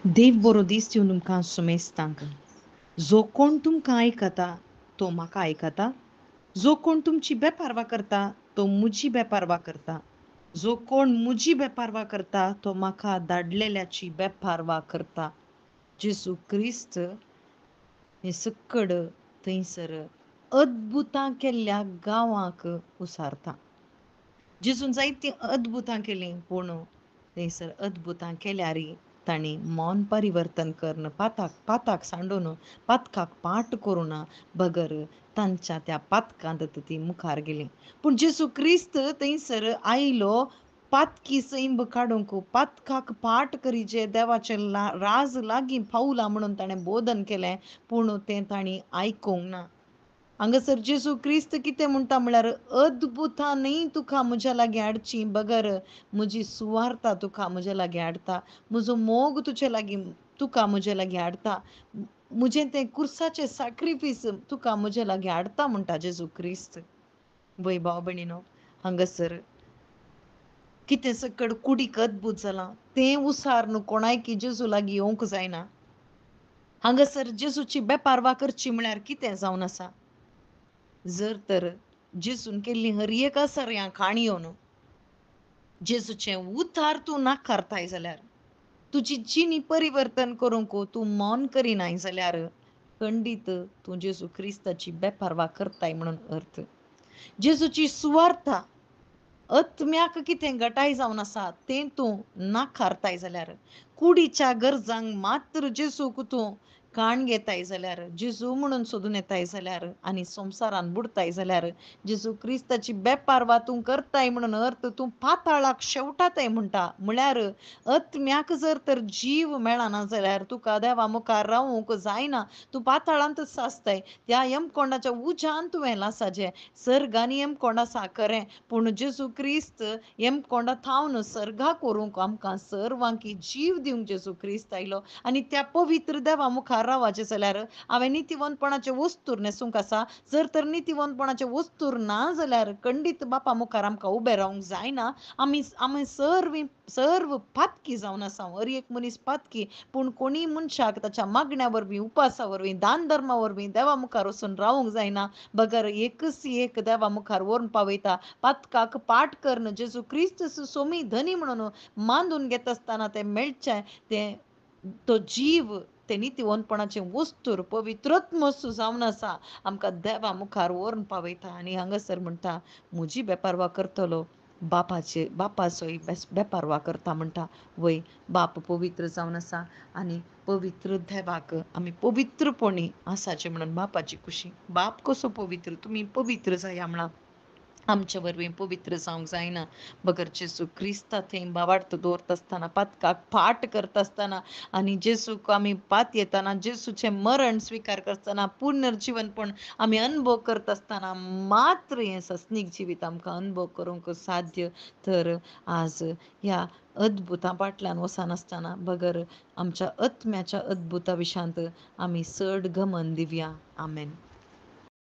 देव बरो दीस दिवन तुमकां सुमेस्तांक. जो कोण तुमकां आयकता तो म्हाका आयकता. जो कोण तुमची बेपारवा करता तो मुजी बेपारवा करता. जो कोण मुजी बेपारवा करता तो म्हाका धाडलेल्याची बेपारवा करता. जेसू क्रिस्त हे सकड थंयसर अद्भुतां केल्ल्या गांवांक उसारता. जेजून जायतीं अद्भुतां केलीं पूण थंयसर अद्भुतां केल्यारी तांणी मौन परिवर्तन करून पाताक सांडून पातकाक पाट करुना बगर तांच्या त्या पातकांत ती मुखार गेली. पूण जेसू क्रिस्त थंयसर आयलो पातकी सैंब काडूंक पातकाक पाट करीचे देवाचे राज लागीं पावला म्हणून ताणें बोधन केलें पूण तें तांणी आयकूंक ना. हांगासर जेसू क्रिस्त कितें म्हणटा म्हळ्यार अद्भुतां न्ही तुका म्हज्या लागीं हाडची बगर म्हजी सुवार्ता तुका म्हजे लागीं हाडटा. म्हजो मोग तुजे लागीं तुका म्हजे लागीं हाडटा. म्हजें तें कुर्साचें सॅक्रिफीस तुका म्हजे लागीं हाडटा म्हणटा जेजू क्रिस्त. वय भाव भयणीनो, हांगासर कितें सकड कुडीक अद्भुत जालां तें उसार न्हू कोणायकी जेजू लागीं येवंक जायना. हांगासर जेजूची बेपारवा करची म्हळ्यार कितें जावन आसा. जर तर जेजून केल्ली हर एक आसर ह्या काणयोन जेजूचें उतार तूं नाकारताय जाल्यार तुजी जिणी परिवर्तन करूंक तूं मौन करिनाय जाल्यार खंडीत तूं जेजू क्रिस्ताची बेपारवा करताय म्हणून अर्थ. जेजूची सुवार्ता आत्म्याक कितें गटाय जावन आसा तें तूं नाकारताय जाल्यार कुडीच्या गरजांक मात्र जेजूक तूं काण घेताय जाल्यार जेजू म्हणून सोदून येताय जाल्यार आनी संवसारान बुडताय जाल्यार जेजू क्रिस्ताची बेपारवा तूं करताय म्हणून अर्थ तूं पाताळाक शेवटाताय म्हणटा. म्हळ्यार आत्म्याक जर तर जीव मेळना जाल्यार तुका देवा मुखार रावूंक जायना. तूं पाताळांतच आसताय. त्या यमकोंडाच्या उज्यान तुवें लासाजें. सर्गान यमकोंड आसा खरें पूण जेजू क्रिस्त यमकोंडा थावन सर्गाक व्हरूंक आमकां सर्वांकी जीव दिवंक जेजू क्रिस्त आयलो आनी त्या पवित्र देवा मुखार रावचें जाल्यार हांवें नितीवंतपणाचे वस्तूर न्हेसूंक आसा. जर तर नितीवंतपणाचे वस्तूर ना जाल्यार खंडीत बापा मुखार आमकां उबें रावंक जायना. आमी सर्व पातकी जावन आसा. हर एक मनीस पातकी पूण कोणी मनशाक ताच्या मागण्या वरवीं उपासा वरवीं दान धर्मा वरवीं देवा मुखार वचून रावंक जायना बगर एकच एक देवा मुखार व्हरून पावयता. पातकाक पाट करून जेजू क्रिस्त सोमी धनी म्हणून मानून घेता आसतना तें मेळचें तें तो जीव ते नितीवंतपणाचे वस्तूर पवित्रत्म जावन आसा आमकां देवा मुखार व्हरून पावयता. आनी हांगासर म्हणटा म्हजी बेपारवा करतलो बापाचोय बेपारवा करता म्हणटा. वय बाप पवित्र जावन आसा आनी पवित्र देवाक आमी पवित्रपणी आसाचे म्हणून बापाची खुशी. बाप कसो पवित्र तुमी पवित्र जाया म्हणा. आमचे वरवीं पवित्र जावंक जायना बगर जेजू क्रिस्ता थंय बावार्थ दवरता आसतना पातकाक पाट करता आसतना आनी जेजूक आमी पात येताना जेजूचें मरण स्विकार करतना पुनर्जीवनपण आमी अनुभव करता आसतना मात्र हें सस्नीक जिवीत आमकां अनुभव करूंक साध्य. तर आज ह्या अद्भुतां फाटल्यान वचनासतना बगर आमच्या आत्म्याच्या अद्भुता विशांत आमी चड गमन दिवया. आमेन.